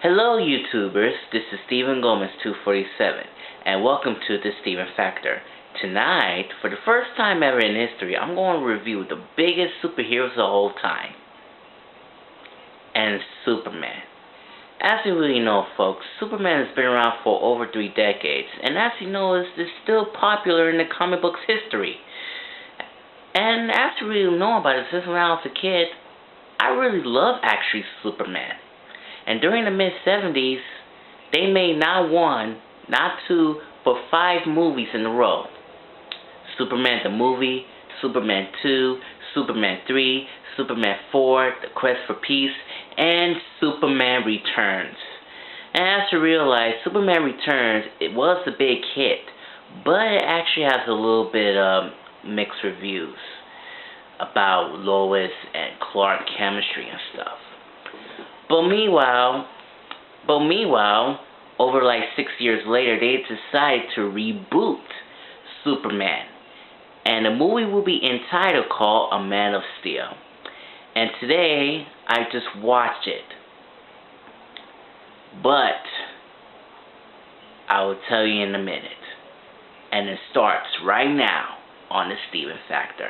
Hello YouTubers, this is Steven Gomez 247 and welcome to the Steven Factor. Tonight, for the first time ever in history, I'm going to review the biggest superheroes of all time. And Superman. As you really know folks, Superman has been around for over 3 decades, and as you know, is still popular in the comic books history. And as you really know about it, since when I was a kid, I really love actually Superman. And during the mid-70s, they made not one, not two, but 5 movies in a row. Superman the movie, Superman 2, Superman 3, Superman 4, The Quest for Peace, and Superman Returns. And as you realize, Superman Returns, it was a big hit, but it actually has a little bit of mixed reviews about Lois and Clark chemistry and stuff. But meanwhile, over like 6 years later, they decided to reboot Superman. And the movie will be entitled called A Man of Steel. And today, I just watched it. But I will tell you in a minute. And it starts right now on the Steven Factor.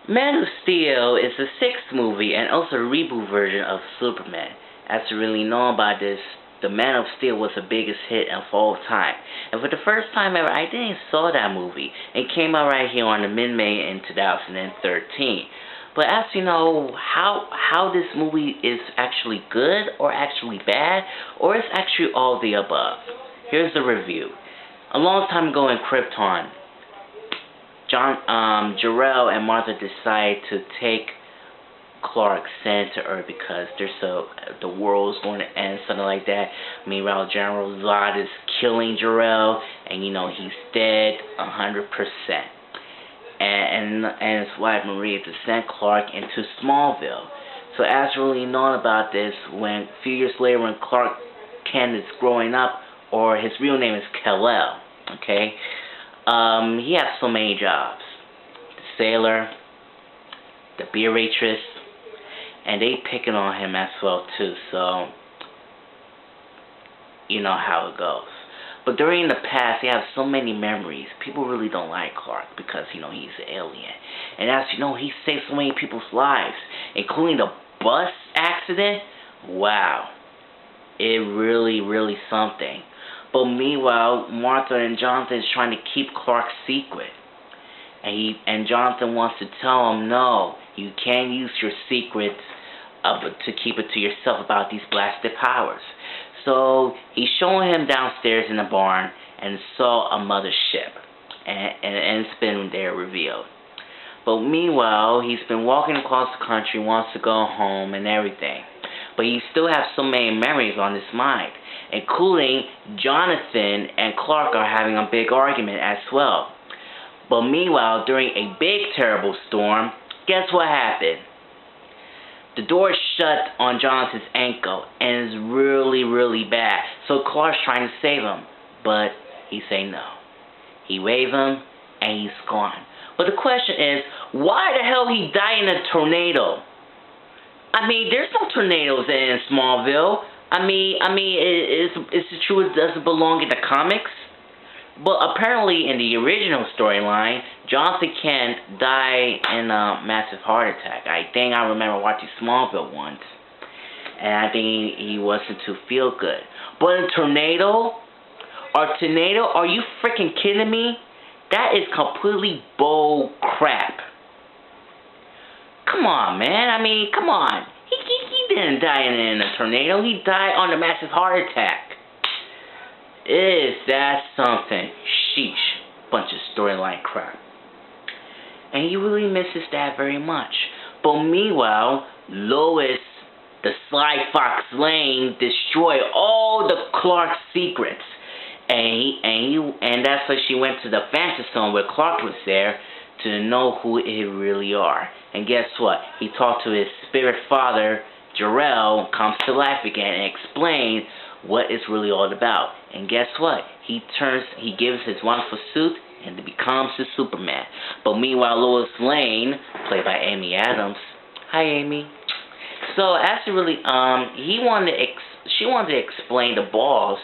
Man of Steel is the 6th movie and also a reboot version of Superman. As you really know about this, the Man of Steel was the biggest hit of all time. And for the first time ever, I didn't saw that movie. It came out right here on the mid-May in 2013. But as you know, how this movie is actually good or actually bad, or it's actually all the above. Here's the review. A long time ago in Krypton, Jor-El and Martha decide to take Clark, sent to Earth because the world's going to end, something like that. Meanwhile, General Zod is killing Jor-El, and you know he's dead 100%. And his wife Maria to send Clark into Smallville. So as really known about this, when a few years later when Clark Kent is growing up, or his real name is Kal-El, okay? He has so many jobs. The sailor, the beer waitress, and they picking on him as well too, so you know how it goes. But during the past, he has so many memories. People really don't like Clark because, you know, he's an alien. And as you know, he saved so many people's lives, including the bus accident. Wow. It really something. But meanwhile, Martha and Jonathan is trying to keep Clark's secret. And Jonathan wants to tell him, no, you can't use your secrets to keep it to yourself about these blasted powers. So he's showing him downstairs in the barn and saw a mothership, and it's been there revealed. But meanwhile, he's been walking across the country, wants to go home and everything. But he still has so many memories on his mind, including Jonathan and Clark are having a big argument as well. But meanwhile, during a big terrible storm, guess what happened? The door shut on Jonathan's ankle, and it's really, really bad. So Clark's trying to save him, but he say no. He wave him, and he's gone. But the question is, why the hell he died in a tornado? I mean, there's no tornadoes in Smallville. I mean, is it true it doesn't belong in the comics? But apparently in the original storyline, Jonathan Kent died in a massive heart attack. I think I remember watching Smallville once, and I think he wasn't too feel good. But a tornado? Are you freaking kidding me? That is completely bull crap. Come on, man. I mean, come on. He didn't die in a tornado. He died on a massive heart attack. Is that something? Sheesh. Bunch of storyline crap. And he really misses that very much. But meanwhile, Lois, the Sly Fox Lane, destroyed all the Clark secrets. And that's why she went to the Phantasm where Clark was there to know who it really are. And guess what? He talked to his spirit father, Jor-El, comes to life again and explains what it's really all about. And guess what? He gives his wonderful suit and he becomes the Superman. But meanwhile, Lois Lane, played by Amy Adams. Hi, Amy. So actually, she wanted to explain the boss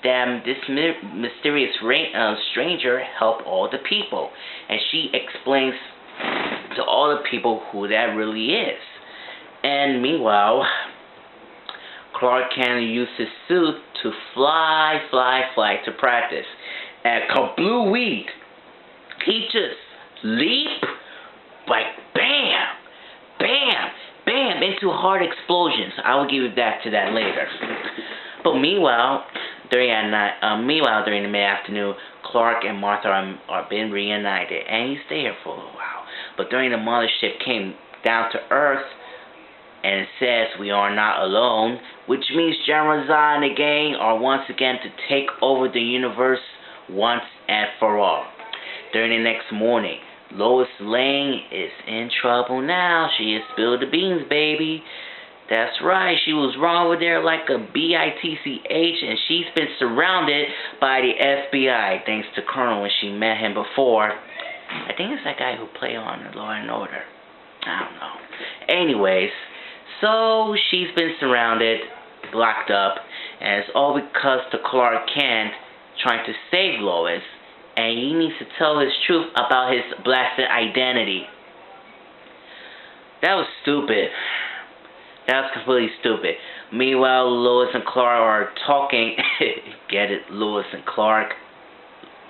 that this mysterious stranger helped all the people, and she explains to all the people who that really is. And meanwhile, Clark Kent used his suit to fly to practice. And kablooey, he just leap like bam, bam, bam into hard explosions. I will give you back to that later. But meanwhile, during the mid-afternoon, Clark and Martha are being reunited, and he stayed here for a little while. But during the mothership came down to Earth, and it says we are not alone, which means General Zod and the gang are once again to take over the universe once and for all. During the next morning, Lois Lane is in trouble now. She has spilled the beans, baby. That's right, she was wrong over there like a bitch, and she's been surrounded by the FBI, thanks to Colonel when she met him before. I think it's that guy who played on Law and Order. I don't know. Anyways, so she's been surrounded, blocked up, and it's all because to Clark Kent trying to save Lois, and he needs to tell his truth about his blasted identity. That was stupid. That was completely stupid. Meanwhile, Lois and Clark are talking. Get it? Lois and Clark.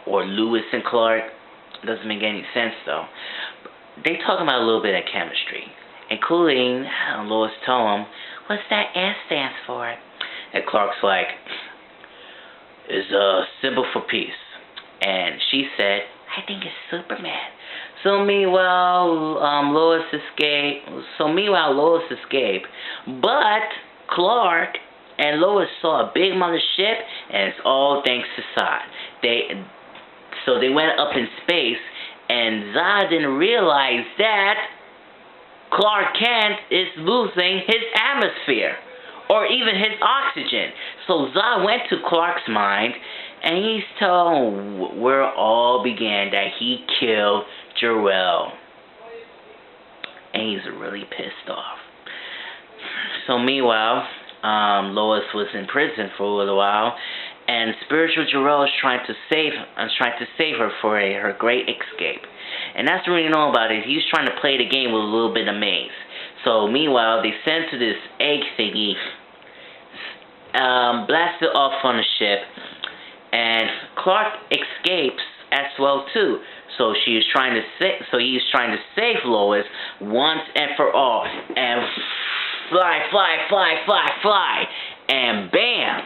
Or Lewis and Clark. Doesn't make any sense, though. They talk about a little bit of chemistry. Including, Lois told him, what's that S stands for? And Clark's like, it's a symbol for peace. And she said, I think it's Superman. So meanwhile, Lois escaped. But Clark and Lois saw a big mothership, and it's all thanks to Zod. So they went up in space, and Zod didn't realize that Clark Kent is losing his atmosphere, or even his oxygen. So Zod went to Clark's mind, and he's told where it all began, that he killed Jor-El. And he's really pissed off. So meanwhile, Lois was in prison for a little while, and spiritual Jor-El is trying to save her for her great escape. And that's what we know about it. He's trying to play the game with a little bit of maze. So meanwhile, they send to this egg thingy, blast it off on the ship, and Clark escapes as well too. So he's trying to save Lois once and for all. And fly, fly, fly, fly, fly. And bam!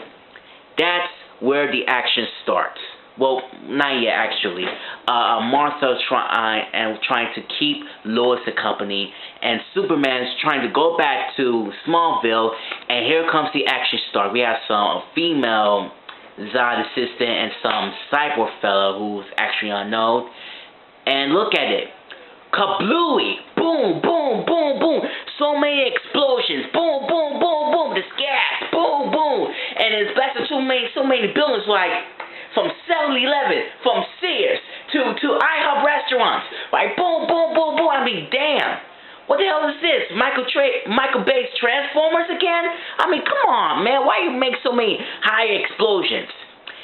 That's where the action starts. Well, not yet actually. Martha's trying to keep Lois and company, and Superman's trying to go back to Smallville, and here comes the action start. We have some female Zod assistant and some cyborg fella who's actually unknown. And look at it. Kablooey! Boom, boom, boom, boom. So many explosions. Boom, boom, boom, boom. This gas. Boom, boom. And it's blasted so many buildings, like from 7-Eleven, from Sears to IHOP restaurants. Like boom, boom, boom, boom. I mean, damn. What the hell is this? Michael Bay's Transformers again? I mean, come on, man. Why you make so many high explosions?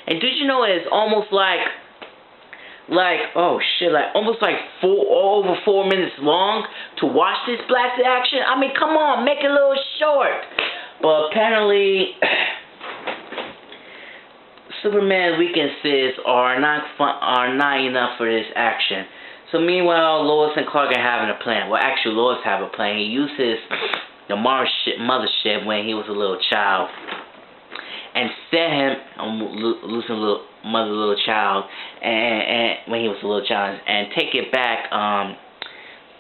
And did you know it's almost like oh shit, almost over 4 minutes long to watch this blasted action? I mean, come on, make it a little short. But apparently, Superman's weaknesses are not enough for this action. So meanwhile, Lois and Clark are having a plan. Well, actually, Lois have a plan. He uses the mothership when he was a little child, and set him losing little child, and when he was a little child, and take it back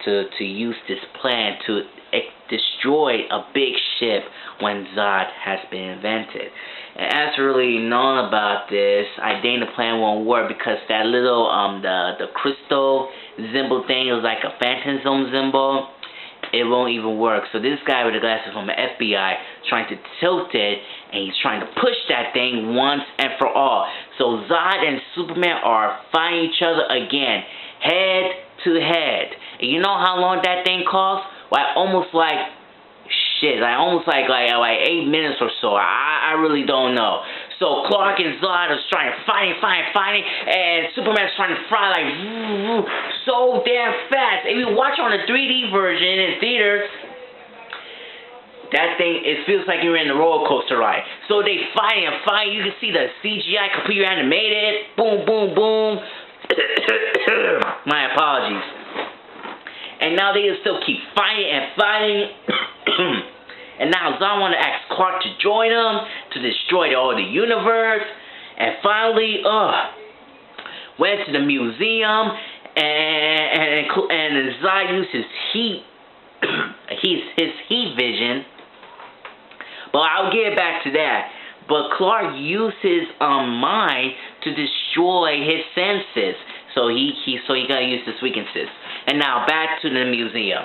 to use this plan to destroy a big ship when Zod has been invented. And after really knowing about this, I think the plan won't work because that little the crystal symbol thing was like a phantom zone symbol. It won't even work. So this guy with the glasses from the FBI trying to tilt it, and he's trying to push that thing once and for all. So Zod and Superman are fighting each other again, head to head. And you know how long that thing costs? Almost 8 minutes or so. I really don't know. So Clark and Zod are trying to fighting, and Superman's trying to fly like so damn fast. If you watch on the 3D version in theaters, that thing, it feels like you're in the roller coaster ride. So they fight and fight. You can see the CGI completely animated. Boom, boom, boom. My apologies. And now they still keep fighting and fighting. And now Zod want to ask Clark to join him to destroy all the universe. And finally, went to the museum, and Zod used his heat, his heat vision. But I'll get back to that. But Clark used his mind to destroy his senses. So he gotta use his weaknesses. And now back to the museum.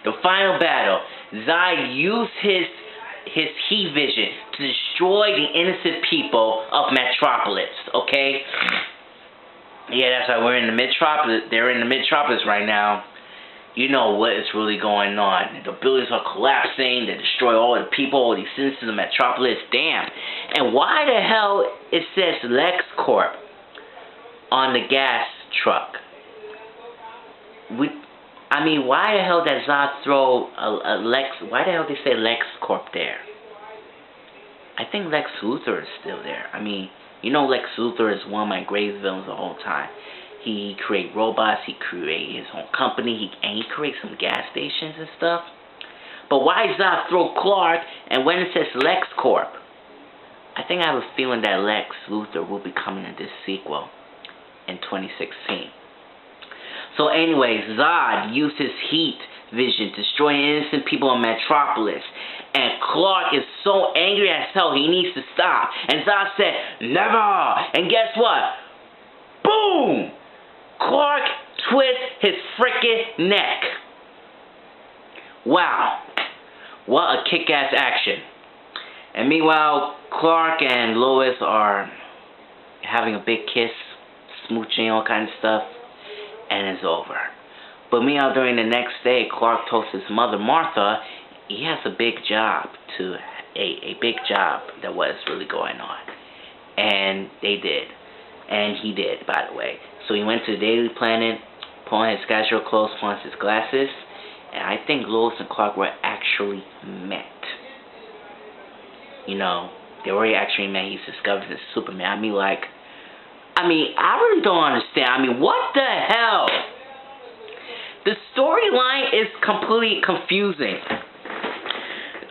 The final battle. Zod used his heat vision to destroy the innocent people of Metropolis. Okay? Yeah, that's why we're in the Metropolis. They're in the Metropolis right now. You know what is really going on. The buildings are collapsing. They destroy all the people, all these citizens of Metropolis. Damn. And why the hell it says LexCorp on the gas truck? I mean, why the hell did Zod throw why the hell did they say LexCorp there? I think Lex Luthor is still there. I mean, you know Lex Luthor is one of my greatest villains the whole time. He creates robots, he creates his own company, and he creates some gas stations and stuff. But why Zod throw Clark, and when it says LexCorp? I think I have a feeling that Lex Luthor will be coming in this sequel in 2016. So anyways, Zod used his heat vision to destroy innocent people in Metropolis. And Clark is so angry as hell, he needs to stop. And Zod said, never! And guess what? Boom! Clark twists his frickin' neck. Wow. What a kick-ass action. And meanwhile, Clark and Lois are having a big kiss, smooching, all kinds of stuff. And it's over. But meanwhile, during the next day, Clark told his mother, Martha, he has a big job a big job that was really going on. And they did. And he did, by the way. So he went to the Daily Planet, put on his casual clothes, put on his glasses, and I think Lois and Clark were actually met. You know, they were actually met. He's discovered as Superman. I mean, I really don't understand. I mean, what the hell? The storyline is completely confusing.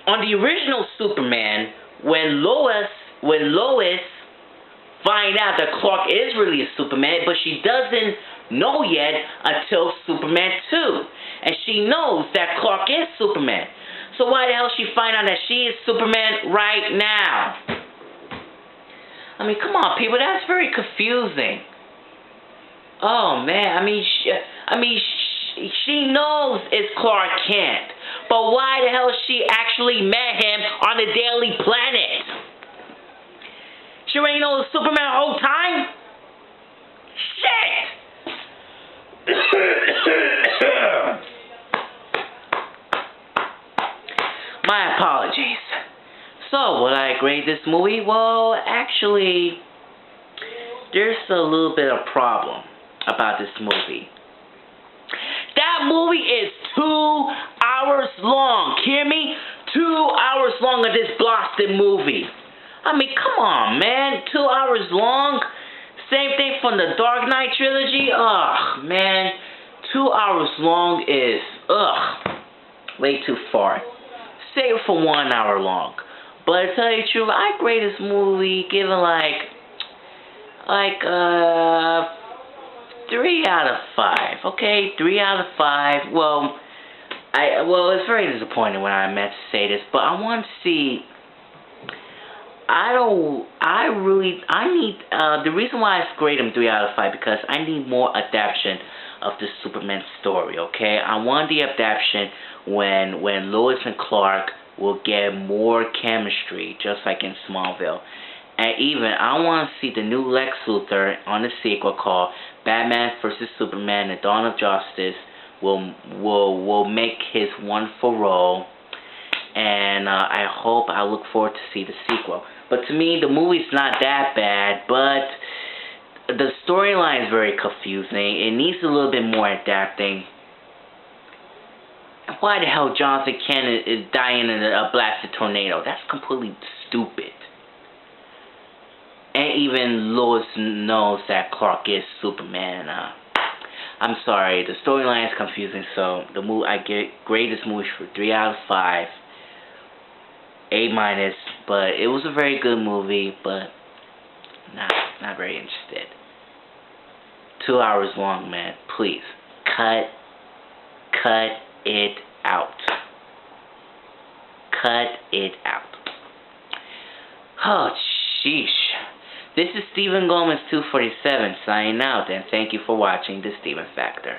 on the original Superman, when Lois find out that Clark is really a Superman, but she doesn't know yet until Superman 2. And she knows that Clark is Superman. So why the hell she find out that she is Superman right now? I mean, come on, people, that's very confusing. Oh man, she knows it's Clark Kent, but why the hell she actually met him on the Daily Planet? She already knows Superman the whole time? Shit! My apologies. So, would I grade this movie? Well, actually, there's a little bit of problem about this movie. That movie is 2 hours long. Hear me? 2 hours long of this blasted movie. I mean, come on, man. 2 hours long? Same thing from the Dark Knight trilogy? Ugh, man. 2 hours long is, way too far. Save it for 1 hour long. But to tell you the truth, I grade this movie given like 3 out of 5. Okay, 3 out of 5. Well, it's very disappointing when I meant to say this, but I want to see. The reason why I grade him 3 out of 5 because I need more adaptation of the Superman story. Okay, I want the adaptation when Lois and Clark will get more chemistry, just like in Smallville. And even, I want to see the new Lex Luthor on the sequel called Batman vs. Superman: The Dawn of Justice will make his wonderful role. And I look forward to see the sequel. But to me, the movie's not that bad, but the storyline is very confusing. It needs a little bit more adapting. Why the hell Jonathan Kent is dying in a blasted tornado? That's completely stupid. And even Lois knows that Clark is Superman. I'm sorry, the storyline is confusing, so I grade this movie for 3 out of 5. A-, but it was a very good movie, but not very interested. 2 hours long, man. Please, cut it out. Cut it out. Oh, sheesh. This is Steven Gomez 247 signing out, and thank you for watching The Steven Factor.